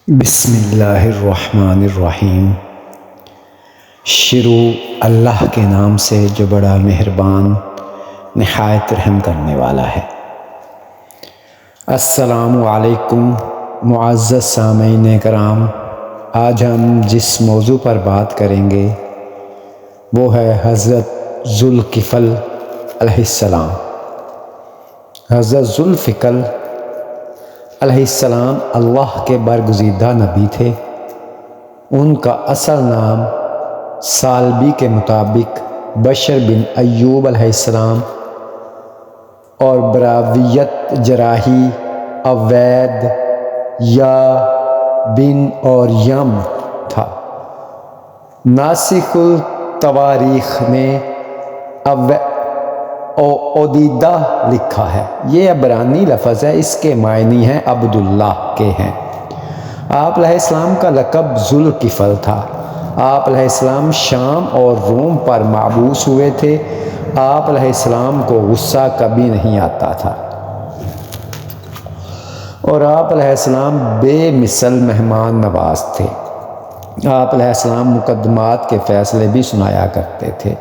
بسم اللہ الرحمن الرحیم۔ شروع اللہ کے نام سے جو بڑا مہربان نہایت رحم کرنے والا ہے۔ السلام علیکم معزز سامعین کرام، آج ہم جس موضوع پر بات کریں گے وہ ہے حضرت ذوالکفل علیہ السلام۔ حضرت ذوالفقل علیہ السلام اللہ کے برگزیدہ نبی تھے۔ ان کا اصل نام سالبی کے مطابق بشر بن ایوب علیہ السلام اور براویت جراحی عوید یا بن اور یم تھا۔ ناسخ التواریخ نے عدیدہ لکھا ہے۔ یہ عبرانی لفظ ہے، اس کے معنی ہیں عبداللہ کے ہیں۔ آپ علیہ السلام کا لقب ذوالکفل تھا۔ آپ علیہ السلام شام اور روم پر مبعوث ہوئے تھے۔ آپ علیہ السلام کو غصہ کبھی نہیں آتا تھا اور آپ علیہ السلام بے مثل مہمان نواز تھے۔ آپ علیہ السلام مقدمات کے فیصلے بھی سنایا کرتے تھے۔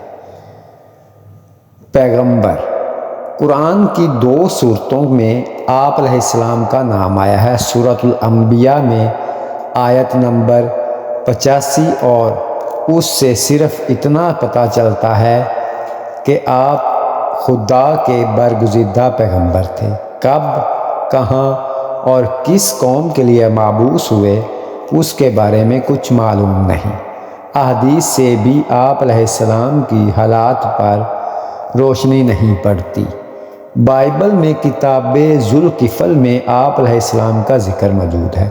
پیغمبر، قرآن کی 2 سورتوں میں آپ علیہ السلام کا نام آیا ہے۔ سورۃ الانبیاء میں آیت نمبر 85 اور اس سے صرف اتنا پتہ چلتا ہے کہ آپ خدا کے برگزیدہ پیغمبر تھے۔ کب، کہاں اور کس قوم کے لیے مبعوث ہوئے اس کے بارے میں کچھ معلوم نہیں۔ احادیث سے بھی آپ علیہ السلام کی حالات پر روشنی نہیں پڑتی۔ بائبل میں کتاب ذوالکفل میں آپ علیہ السلام کا ذکر موجود ہے۔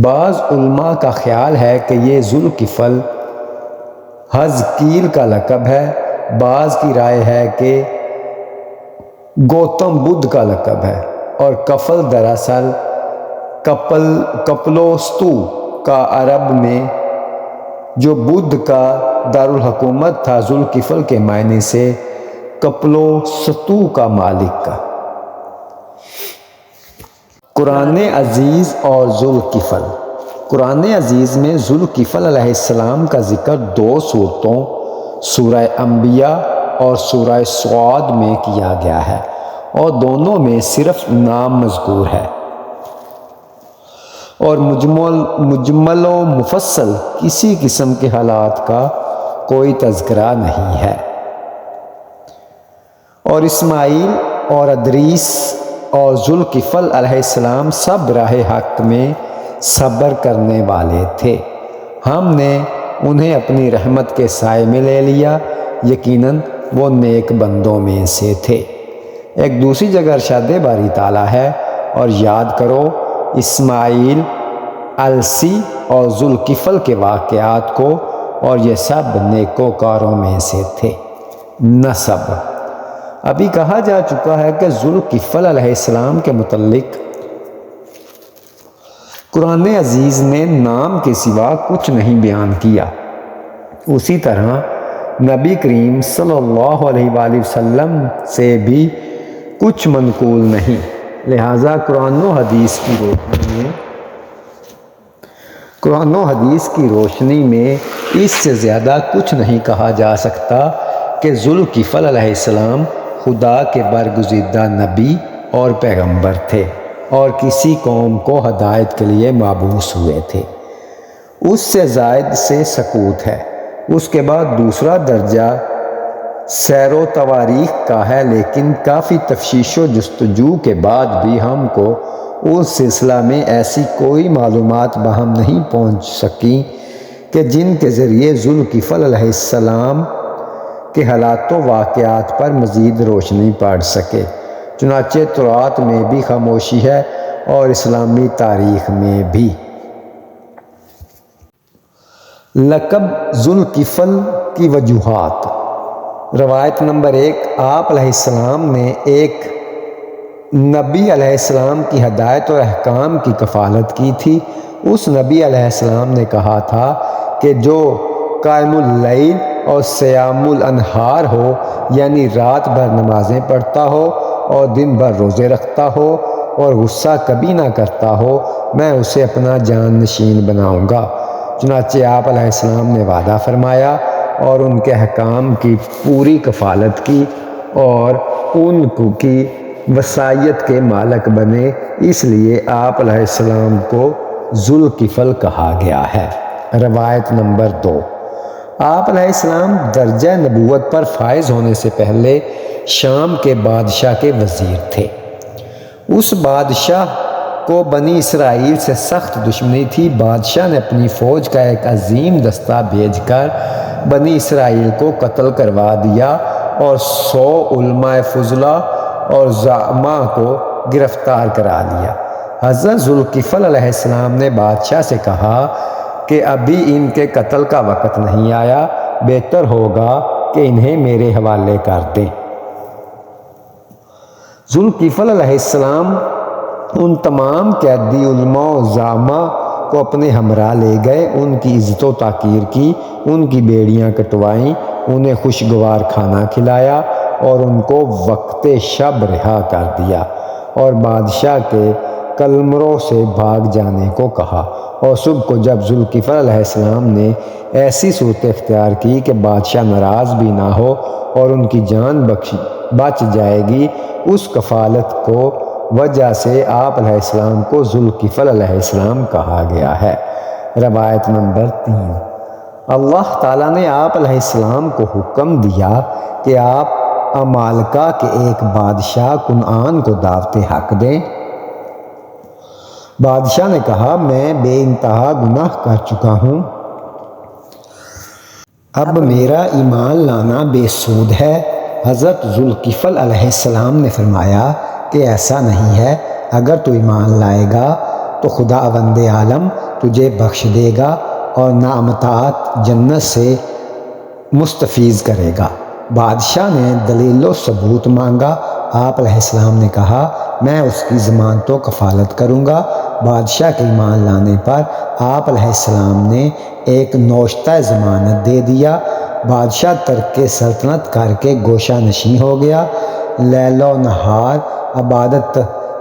بعض علماء کا خیال ہے کہ یہ ذوالکفل حزقیل کا لقب ہے۔ بعض کی رائے ہے کہ گوتم بدھ کا لقب ہے اور کفل دراصل کپلوستو کا عرب میں جو بدھ کا دارالحکومت تھا۔ ذوالکفل کے معنی سے کپلوستو کا مالک کا۔ قرآن عزیز اور ذوالکفل۔ قرآن عزیز میں ذوالکفل علیہ السلام کا ذکر 2 سورتوں سورہ انبیاء اور سورہ صاد میں کیا گیا ہے اور دونوں میں صرف نام مذکور ہے اور مجمل و مفصل کسی قسم کے حالات کا کوئی تذکرہ نہیں ہے۔ اور اسماعیل اور ادریس اور ذوالکفل علیہ السلام سب راہ حق میں صبر کرنے والے تھے۔ ہم نے انہیں اپنی رحمت کے سائے میں لے لیا، یقیناً وہ نیک بندوں میں سے تھے۔ ایک دوسری جگہ ارشاد باری تعالیٰ ہے، اور یاد کرو اسماعیل، السی اور ذوالکفل کے واقعات کو، اور یہ سب نیکوکاروں میں سے تھے۔ نسب۔ ابھی کہا جا چکا ہے کہ ذوالکفل علیہ السلام کے متعلق قرآن عزیز نے نام کے سوا کچھ نہیں بیان کیا۔ اسی طرح نبی کریم صلی اللہ علیہ وآلہ وسلم سے بھی کچھ منقول نہیں، لہٰذا قرآن و حدیث کی روشنی میں اس سے زیادہ کچھ نہیں کہا جا سکتا کہ ذوالکفل علیہ السلام خدا کے برگزیدہ نبی اور پیغمبر تھے اور کسی قوم کو ہدایت کے لیے مبعوث ہوئے تھے۔ اس سے زائد سے سکوت ہے۔ اس کے بعد دوسرا درجہ سیر و تواریخ کا ہے، لیکن کافی تفتیش و جستجو کے بعد بھی ہم کو اس سلسلہ میں ایسی کوئی معلومات باہم نہیں پہنچ سکیں کہ جن کے ذریعے ذوالکفل علیہ السلام کے حالات و واقعات پر مزید روشنی پڑ سکے۔ چنانچہ تورات میں بھی خاموشی ہے اور اسلامی تاریخ میں بھی۔ لقب ذوالکفل کی وجوہات۔ روایت نمبر 1، آپ علیہ السلام نے ایک نبی علیہ السلام کی ہدایت اور احکام کی کفالت کی تھی۔ اس نبی علیہ السلام نے کہا تھا کہ جو قائم اللیل اور صیام النہار ہو، یعنی رات بھر نمازیں پڑھتا ہو اور دن بھر روزے رکھتا ہو اور غصہ کبھی نہ کرتا ہو، میں اسے اپنا جان نشین بناؤں گا۔ چنانچہ آپ علیہ السلام نے وعدہ فرمایا اور ان کے حکام کی پوری کفالت کی اور ان کی وصیت کے مالک بنے، اس لیے آپ علیہ السلام کو ذوالکفل کہا گیا ہے۔ روایت نمبر 2۔ آپ علیہ السلام درجہ نبوت پر فائز ہونے سے پہلے شام کے بادشاہ کے وزیر تھے۔ اس بادشاہ کو بنی اسرائیل سے سخت دشمنی تھی۔ بادشاہ نے اپنی فوج کا ایک عظیم دستہ بھیج کر بنی اسرائیل کو قتل کروا دیا اور 100 علماء فضلاء اور زعماء کو گرفتار کرا لیا۔ حضرت ذوالکفل علیہ السلام نے بادشاہ سے کہا کہ ابھی ان کے قتل کا وقت نہیں آیا، بہتر ہوگا کہ انہیں میرے حوالے کر دیں۔ ذوالکفل علیہ السلام ان تمام قیدی علماء و زعماء کو اپنے ہمراہ لے گئے، ان کی عزت و تحقیر کی، ان کی بیڑیاں کٹوائیں، انہیں خوشگوار کھانا کھلایا اور ان کو وقت شب رہا کر دیا اور بادشاہ کے قلمرو سے بھاگ جانے کو کہا۔ اور صبح کو جب ذوالکفل علیہ السلام نے ایسی صورت اختیار کی کہ بادشاہ ناراض بھی نہ ہو اور ان کی جان بچ جائے گی، اس کفالت کو وجہ سے آپ علیہ السلام کو ذوالکفل علیہ السلام کہا گیا ہے۔ روایت نمبر 3۔ اللہ تعالیٰ نے آپ علیہ السلام کو حکم دیا کہ آپ عمالقہ کے ایک بادشاہ کنعان کو دعوت حق دیں۔ بادشاہ نے کہا میں بے انتہا گناہ کر چکا ہوں، اب میرا ایمان لانا بے سود ہے۔ حضرت ذوالکفل علیہ السلام نے فرمایا کہ ایسا نہیں ہے، اگر تو ایمان لائے گا تو خداوند عالم تجھے بخش دے گا اور نعمتات جنت سے مستفیض کرے گا۔ بادشاہ نے دلیل و ثبوت مانگا۔ آپ علیہ السلام نے کہا میں اس کی ضمانت و کفالت کروں گا۔ بادشاہ کے ایمان لانے پر آپ علیہ السلام نے ایک نوشتہ ضمانت دے دیا۔ بادشاہ ترک سلطنت کر کے گوشہ نشین ہو گیا، لیل و نہار عبادت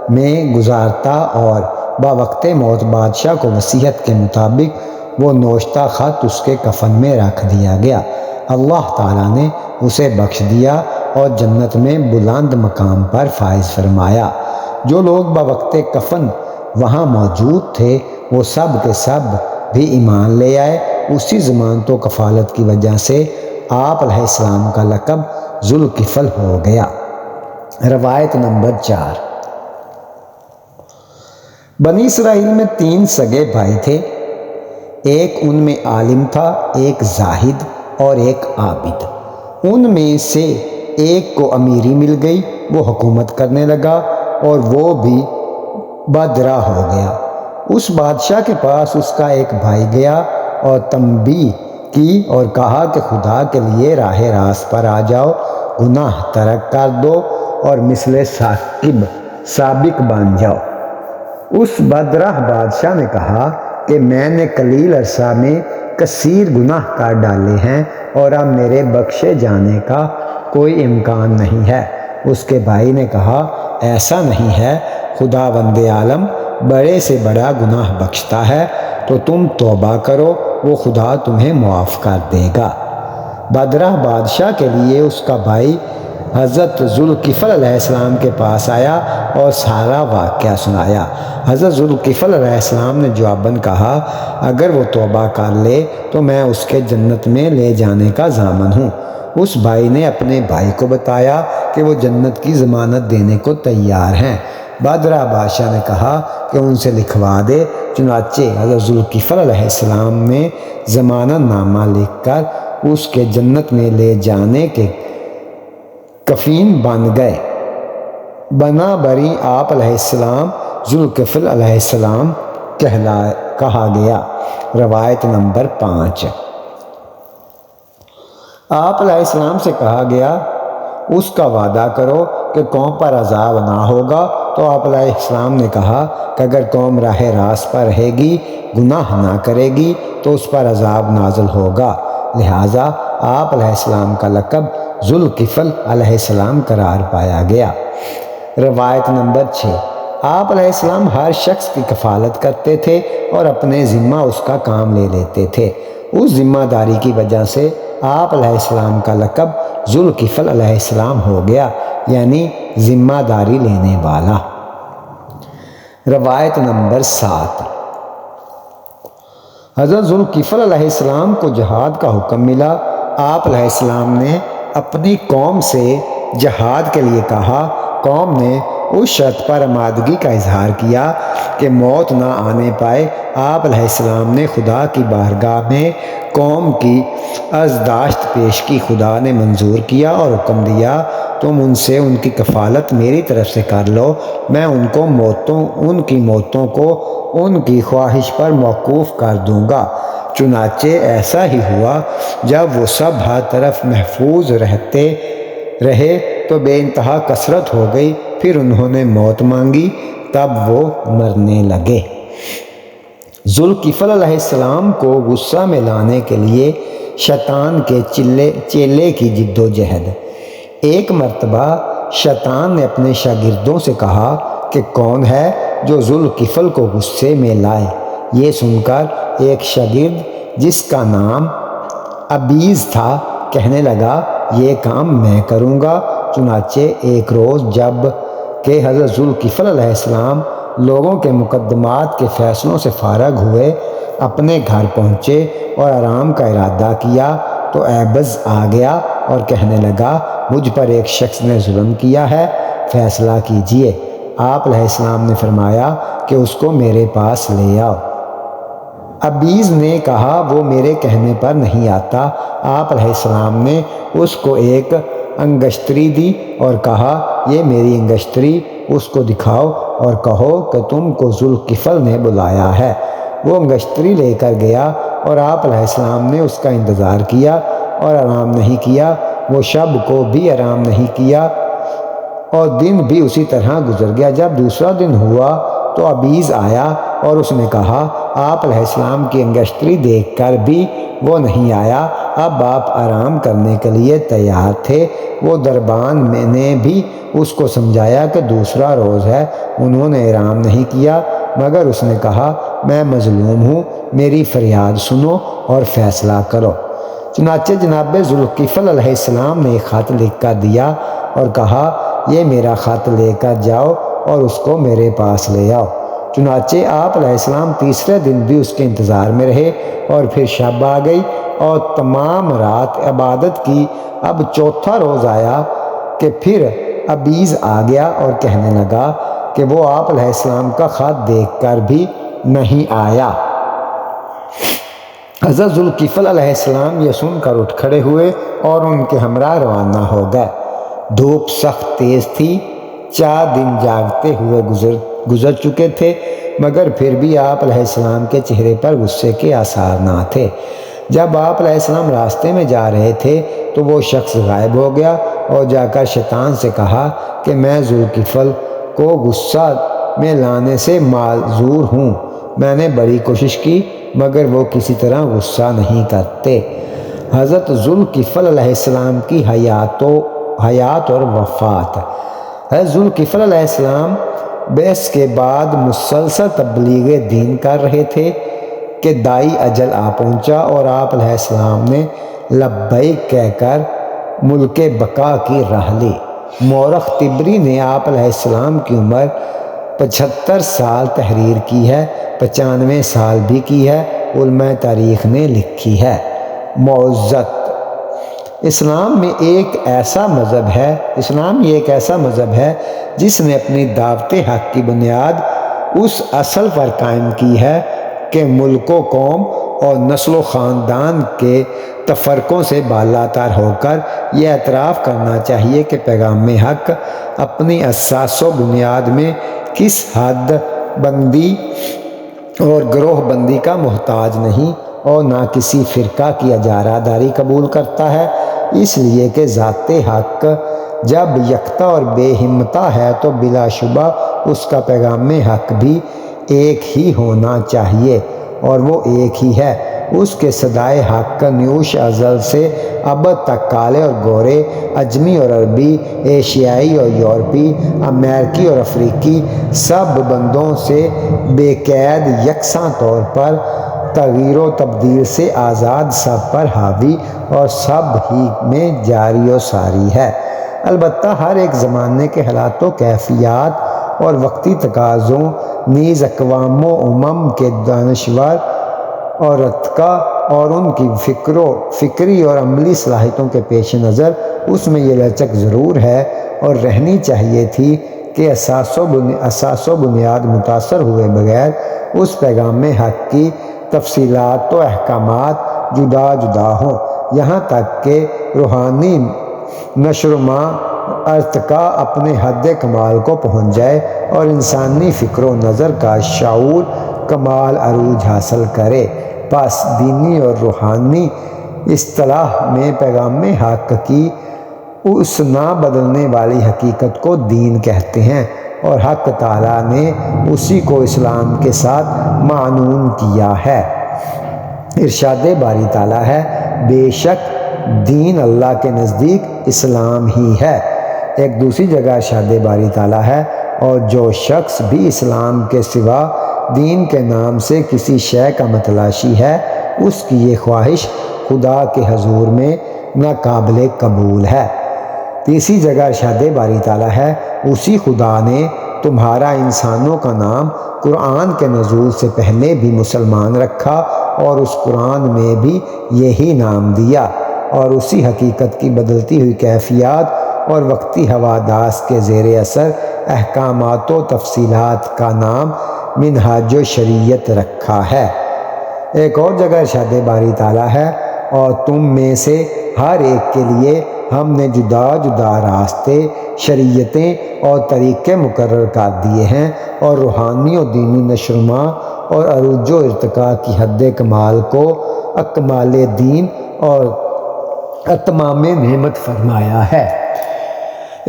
میں گزارتا اور بوقت موت بادشاہ کو وصیت کے مطابق وہ نوشتہ خط اس کے کفن میں رکھ دیا گیا۔ اللہ تعالیٰ نے اسے بخش دیا اور جنت میں بلند مقام پر فائز فرمایا۔ جو لوگ بوقت کفن وہاں موجود تھے وہ سب کے سب بھی ایمان لے آئے۔ اسی ضمانت و کفالت کی وجہ سے آپ علیہ السلام کا لقب ذوالکفل ہو گیا۔ روایت نمبر 4۔ بنی اسرائیل میں 3 سگے بھائی تھے، ایک ان میں عالم تھا، ایک زاہد اور ایک عابد۔ ان میں سے ایک کو امیری مل گئی، وہ حکومت کرنے لگا اور وہ بھی بدراہ ہو گیا۔ اس بادشاہ کے پاس اس کا ایک بھائی گیا اور تنبیہ کی اور کہا کہ خدا کے لیے راہ راست پر آ جاؤ، گناہ ترک کر دو اور مثل سابق بن جاؤ۔ اس بدراہ بادشاہ نے کہا کہ میں نے قلیل عرصہ میں کثیر گناہ کر ڈالے ہیں اور اب میرے بخشے جانے کا کوئی امکان نہیں ہے۔ اس کے بھائی نے کہا ایسا نہیں ہے، خداوند عالم بڑے سے بڑا گناہ بخشتا ہے، تو تم توبہ کرو، وہ خدا تمہیں معاف کر دے گا۔ بدراہ بادشاہ کے لیے اس کا بھائی حضرت ذوالکفل علیہ السلام کے پاس آیا اور سارا واقعہ سنایا۔ حضرت ذوالکفل علیہ السلام نے جواباً کہا اگر وہ توبہ کر لے تو میں اس کے جنت میں لے جانے کا ضامن ہوں۔ اس بھائی نے اپنے بھائی کو بتایا کہ وہ جنت کی ضمانت دینے کو تیار ہیں۔ بدراہ بادشاہ نے کہا کہ ان سے لکھوا دے۔ چنانچہ حضرت ذوالکفل علیہ السلام نے ضمانت نامہ لکھ کر اس کے جنت میں لے جانے کے کفیل بن گئے۔ بنا بری آپ علیہ السلام ذوالکفل علیہ السلام کہا گیا۔ روایت نمبر 5۔ آپ علیہ السلام سے کہا گیا اس کا وعدہ کرو کہ قوم پر عذاب نہ ہوگا، تو آپ علیہ السلام نے کہا کہ اگر قوم راہ راست پر رہے گی، گناہ نہ کرے گی تو اس پر عذاب نازل ہوگا۔ لہٰذا آپ علیہ السلام کا لقب ذوالکفل علیہ السلام قرار پایا گیا۔ روایت نمبر 6۔ آپ علیہ السلام ہر شخص کی کفالت کرتے تھے اور اپنے ذمہ اس کا کام لے لیتے تھے۔ اس ذمہ داری کی وجہ سے آپ علیہ السلام کا لقب ذوالکفل علیہ السلام ہو گیا، یعنی ذمہ داری لینے والا۔ روایت نمبر 7، حضرت ذوالکفل علیہ السلام کو جہاد کا حکم ملا۔ آپ علیہ السلام نے اپنی قوم سے جہاد کے لیے کہا۔ قوم نے اس شرط پر آمادگی کا اظہار کیا کہ موت نہ آنے پائے۔ آپ علیہ السلام نے خدا کی بارگاہ میں قوم کی عرضداشت پیش کی۔ خدا نے منظور کیا اور حکم دیا، تم ان سے ان کی کفالت میری طرف سے کر لو، میں ان کی موتوں کو ان کی خواہش پر موقوف کر دوں گا۔ چنانچہ ایسا ہی ہوا۔ جب وہ سب ہر طرف محفوظ رہے تو بے انتہا کثرت ہو گئی۔ پھر انہوں نے موت مانگی، تب وہ مرنے لگے۔ ذوالکفل علیہ السلام کو غصہ میں لانے کے لیے شیطان کے چیلے کی جد و جہد۔ ایک مرتبہ شیطان نے اپنے شاگردوں سے کہا کہ کون ہے جو ذوالکفل کو غصے میں لائے؟ یہ سن کر ایک شاگرد جس کا نام ابیز تھا کہنے لگا، یہ کام میں کروں گا۔ چنانچہ ایک روز جب کہ حضرت ذوالکفل علیہ السلام لوگوں کے مقدمات کے فیصلوں سے فارغ ہوئے، اپنے گھر پہنچے اور آرام کا ارادہ کیا تو ایبز آ گیا اور کہنے لگا، مجھ پر ایک شخص نے ظلم کیا ہے، فیصلہ کیجیے۔ آپ علیہ السلام نے فرمایا کہ اس کو میرے پاس لے آؤ۔ ابیز نے کہا، وہ میرے کہنے پر نہیں آتا۔ آپ علیہ السلام نے اس کو ایک انگشتری دی اور کہا، یہ میری انگشتری، اس کو دکھاؤ اور کہو کہ تم کو ذوالکفل نے بلایا ہے۔ وہ انگشتری لے کر گیا اور آپ علیہ السلام نے اس کا انتظار کیا اور آرام نہیں کیا۔ وہ شب کو بھی آرام نہیں کیا اور دن بھی اسی طرح گزر گیا۔ جب دوسرا دن ہوا تو ابیز آیا اور اس نے کہا، آپ علیہ السلام کی انگشتری دیکھ کر بھی وہ نہیں آیا۔ اب آپ آرام کرنے کے لیے تیار تھے۔ وہ دربان میں نے بھی اس کو سمجھایا کہ دوسرا روز ہے۔ انہوں نے آرام نہیں کیا، مگر اس نے کہا، میں مظلوم ہوں، میری فریاد سنو اور فیصلہ کرو۔ چنانچہ جناب ذوالکفل علیہ السلام نے ایک خط لکھ کر دیا اور کہا، یہ میرا خط لے کر جاؤ اور اس کو میرے پاس لے آؤ۔ چنانچہ آپ علیہ السلام تیسرے دن بھی اس کے انتظار میں رہے اور پھر شب آ گئی اور تمام رات عبادت کی۔ اب چوتھا روز آیا کہ پھر ابیز آ گیا اور کہنے لگا کہ وہ آپ علیہ السلام کا خط دیکھ کر بھی نہیں آیا۔ حضرت ذوالکفل علیہ السلام یہ سن کر اٹھ کھڑے ہوئے اور ان کے ہمراہ روانہ ہو گئے۔ دھوپ سخت تیز تھی، 4 دن جاگتے ہوئے گزر چکے تھے، مگر پھر بھی آپ علیہ السلام کے چہرے پر غصے کے آثار نہ تھے۔ جب آپ علیہ السلام راستے میں جا رہے تھے تو وہ شخص غائب ہو گیا اور جا کر شیطان سے کہا کہ میں ذوالکفل کو غصہ میں لانے سے معذور ہوں، میں نے بڑی کوشش کی مگر وہ کسی طرح غصہ نہیں کرتے۔ حضرت ذوالکفل علیہ السلام کی حیات اور وفات۔ حضرت ذوالکفل علیہ السلام بعث کے بعد مسلسل تبلیغ دین کر رہے تھے کہ دائی اجل آ پہنچا اور آپ علیہ السلام نے لبیک کہہ کر ملک بقا کی راہ لی۔ مورخ طبری نے آپ علیہ السلام کی عمر 75 سال تحریر کی ہے، 95 سال بھی کی ہے، علماء تاریخ نے لکھی ہے۔ معزت اسلام میں ایک ایسا مذہب ہے جس نے اپنی دعوت حق کی بنیاد اس اصل پر قائم کی ہے کہ ملک و قوم اور نسل و خاندان کے تفرقوں سے بالاتر ہو کر یہ اعتراف کرنا چاہیے کہ پیغام حق اپنی اساس و بنیاد میں کس حد بندی اور گروہ بندی کا محتاج نہیں اور نہ کسی فرقہ کی اجارہ داری قبول کرتا ہے، اس لیے کہ ذات حق جب یکتا اور بے ہمتا ہے تو بلا شبہ اس کا پیغام حق بھی ایک ہی ہونا چاہیے اور وہ ایک ہی ہے۔ اس کے صدائے حق کا نیوش ازل سے ابد تک کالے اور گورے، اجمی اور عربی، ایشیائی اور یورپی، امریکی اور افریقی سب بندوں سے بے قید یکساں طور پر تغییر و تبدیل سے آزاد، سب پر حاوی اور سب ہی میں جاری و ساری ہے۔ البتہ ہر ایک زمانے کے حالات و کیفیات اور وقتی تقاضوں نیز اقوام و امم کے دانشور اور رتقا اور ان کی فکری اور عملی صلاحیتوں کے پیش نظر اس میں یہ لچک ضرور ہے اور رہنی چاہیے تھی کہ اساس و بنیاد متاثر ہوئے بغیر اس پیغام حق کی تفصیلات و احکامات جدا جدا ہوں، یہاں تک کہ روحانی نشوونما ارتقا اپنے حد کمال کو پہنچ جائے اور انسانی فکر و نظر کا شعور کمال عروج حاصل کرے۔ پس دینی اور روحانی اصطلاح میں پیغام حق کی اس نہ بدلنے والی حقیقت کو دین کہتے ہیں اور حق تعالیٰ نے اسی کو اسلام کے ساتھ معنون کیا ہے۔ ارشاد باری تعالیٰ ہے، بے شک دین اللہ کے نزدیک اسلام ہی ہے۔ ایک دوسری جگہ ارشاد باری تعالیٰ ہے، اور جو شخص بھی اسلام کے سوا دین کے نام سے کسی شے کا متلاشی ہے، اس کی یہ خواہش خدا کے حضور میں ناقابل قبول ہے۔ تیسری جگہ ارشاد باری تعالیٰ ہے، اسی خدا نے تمہارا انسانوں کا نام قرآن کے نزول سے پہلے بھی مسلمان رکھا اور اس قرآن میں بھی یہی نام دیا، اور اسی حقیقت کی بدلتی ہوئی کیفیات اور وقتی حوادث کے زیر اثر احکامات و تفصیلات کا نام منہاج و شریعت رکھا ہے۔ ایک اور جگہ ارشاد باری تعالیٰ ہے، اور تم میں سے ہر ایک کے لیے ہم نے جدا جدا راستے، شریعتیں اور طریقے مقرر کر دیے ہیں، اور روحانی و دینی نشوونما اور عروج و ارتقاء کی حد کمال کو اکمال دین اور اتمام نعمت فرمایا ہے۔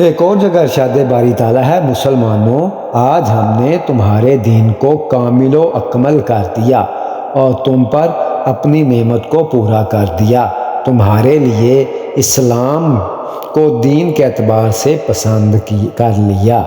ایک اور جگہ ارشاد باری تعالیٰ ہے، مسلمانوں آج ہم نے تمہارے دین کو کامل و اکمل کر دیا اور تم پر اپنی نعمت کو پورا کر دیا، تمہارے لیے اسلام کو دین کے اعتبار سے پسند کر لیا۔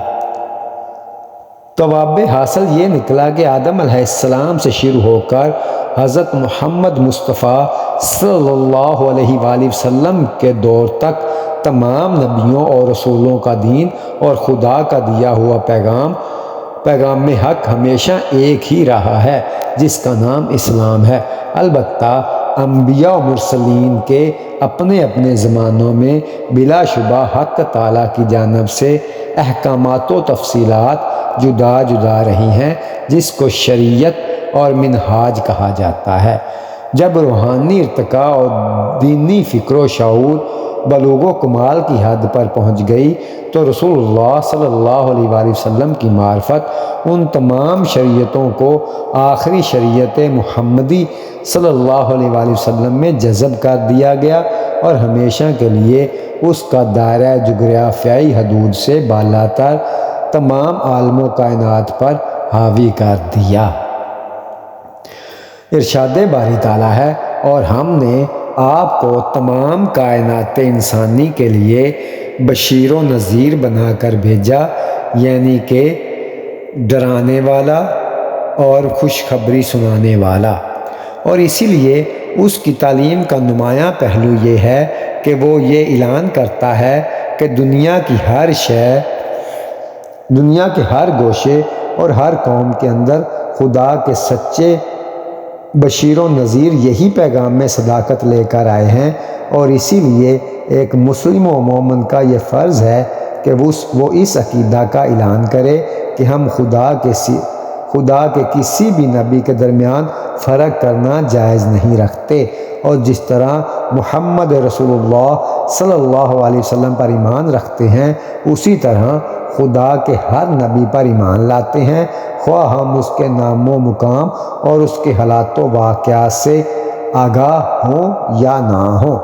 جواب حاصل یہ نکلا کہ آدم علیہ السلام سے شروع ہو کر حضرت محمد مصطفیٰ صلی اللہ علیہ وآلہ وسلم کے دور تک تمام نبیوں اور رسولوں کا دین اور خدا کا دیا ہوا پیغام حق ہمیشہ ایک ہی رہا ہے، جس کا نام اسلام ہے۔ البتہ انبیاء و مرسلین کے اپنے اپنے زمانوں میں بلا شبہ حق تعالیٰ کی جانب سے احکامات و تفصیلات جدا جدا رہی ہیں، جس کو شریعت اور منہاج کہا جاتا ہے۔ جب روحانی ارتقاء اور دینی فکر و شعور بلوغ و کمال کی حد پر پہنچ گئی تو رسول اللہ صلی اللہ علیہ وآلہ وسلم کی معرفت ان تمام شریعتوں کو آخری شریعت محمدی صلی اللہ علیہ وآلہ وسلم میں جذب کر دیا گیا اور ہمیشہ کے لیے اس کا دائرہ جغرافیائی حدود سے بالاتر تمام عالم و کائنات پر حاوی کر دیا۔ ارشاد باری تعالیٰ ہے، اور ہم نے آپ کو تمام کائنات انسانی کے لیے بشیر و نذیر بنا کر بھیجا، یعنی کہ ڈرانے والا اور خوشخبری سنانے والا، اور اسی لیے اس کی تعلیم کا نمایاں پہلو یہ ہے کہ وہ یہ اعلان کرتا ہے کہ دنیا کی ہر شے، دنیا کے ہر گوشے اور ہر قوم کے اندر خدا کے سچے بشیر و نذیر یہی پیغام میں صداقت لے کر آئے ہیں، اور اسی لیے ایک مسلم و مومن کا یہ فرض ہے کہ وہ اس عقیدہ کا اعلان کرے کہ ہم خدا کے کسی بھی نبی کے درمیان فرق کرنا جائز نہیں رکھتے، اور جس طرح محمد رسول اللہ صلی اللہ علیہ وسلم پر ایمان رکھتے ہیں، اسی طرح خدا کے ہر نبی پر ایمان لاتے ہیں، خواہ ہم اس کے نام و مقام اور اس کے حالات و واقعات سے آگاہ ہوں یا نہ ہوں۔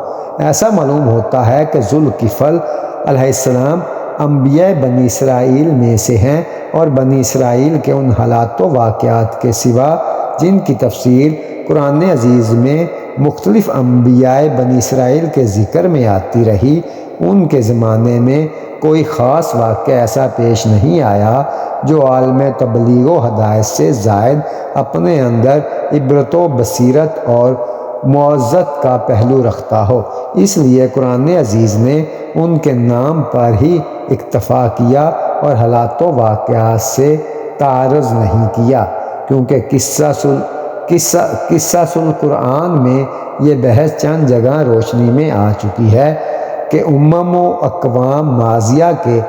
ایسا معلوم ہوتا ہے کہ ذوالکفل علیہ السلام انبیاء بنی اسرائیل میں سے ہیں، اور بنی اسرائیل کے ان حالات و واقعات کے سوا جن کی تفصیل قرآن عزیز میں مختلف انبیاء بنی اسرائیل کے ذکر میں آتی رہی، ان کے زمانے میں کوئی خاص واقعہ ایسا پیش نہیں آیا جو عالم تبلیغ و ہدایت سے زائد اپنے اندر عبرت و بصیرت اور معزت کا پہلو رکھتا ہو۔ اس لیے قرآن عزیز نے ان کے نام پر ہی اکتفا کیا اور حالات و واقعات سے تعارض نہیں کیا، کیونکہ قصص القرآن میں یہ بحث چند جگہ روشنی میں آ چکی ہے کہ امم و اقوام ماضیہ کے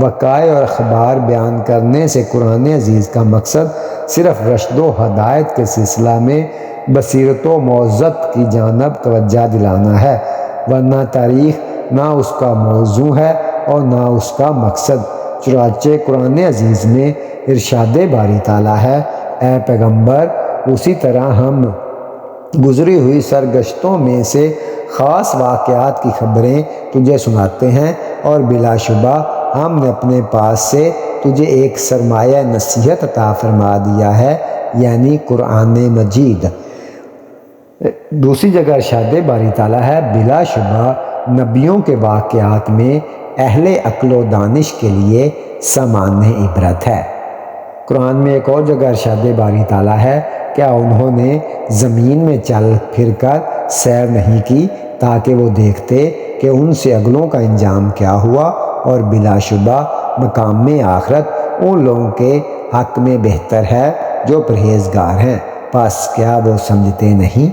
وقائع اور اخبار بیان کرنے سے قرآن عزیز کا مقصد صرف رشد و ہدایت کے سلسلہ میں بصیرت و معزت کی جانب توجہ دلانا ہے، ورنہ تاریخ نہ اس کا موضوع ہے اور نہ اس کا مقصد۔ چنانچہ قرآن عزیز میں ارشاد باری تعالیٰ ہے، اے پیغمبر، اسی طرح ہم گزری ہوئی سرگزشتوں میں سے خاص واقعات کی خبریں تجھے سناتے ہیں، اور بلا شبہ ہم نے اپنے پاس سے تجھے ایک سرمایہ نصیحت عطا فرما دیا ہے، یعنی قرآن مجید۔ دوسری جگہ ارشاد باری تعالیٰ ہے، بلا شبہ نبیوں کے واقعات میں اہل عقل و دانش کے لیے سامان عبرت ہے۔ قرآن میں ایک اور جگہ ارشاد باری تعالیٰ ہے، کیا انہوں نے زمین میں چل پھر کر سیر نہیں کی تاکہ وہ دیکھتے کہ ان سے اگلوں کا انجام کیا ہوا، اور بلا شبہ مقام آخرت ان لوگوں کے حق میں بہتر ہے جو پرہیزگار ہیں، پس کیا وہ سمجھتے نہیں۔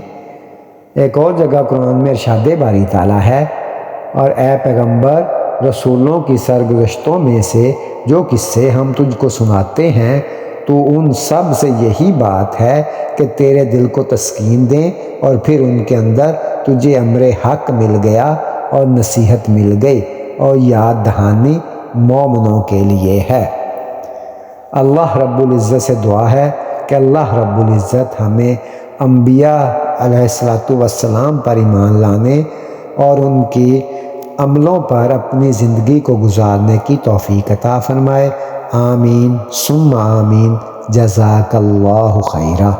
ایک اور جگہ قرآن میں ارشاد باری تعالیٰ ہے، اور اے پیغمبر، رسولوں کی سرگزشتوں میں سے جو قصے ہم تجھ کو سناتے ہیں تو ان سب سے یہی بات ہے کہ تیرے دل کو تسکین دیں، اور پھر ان کے اندر تجھے امر حق مل گیا اور نصیحت مل گئی، اور یاد دہانی مومنوں کے لیے ہے۔ اللہ رب العزت سے دعا ہے کہ اللہ رب العزت ہمیں انبیاء علیہ السلام پر ایمان لانے اور ان کی عملوں پر اپنی زندگی کو گزارنے کی توفیق عطا فرمائے۔ آمین ثم آمین۔ جزاک اللہ خیرہ۔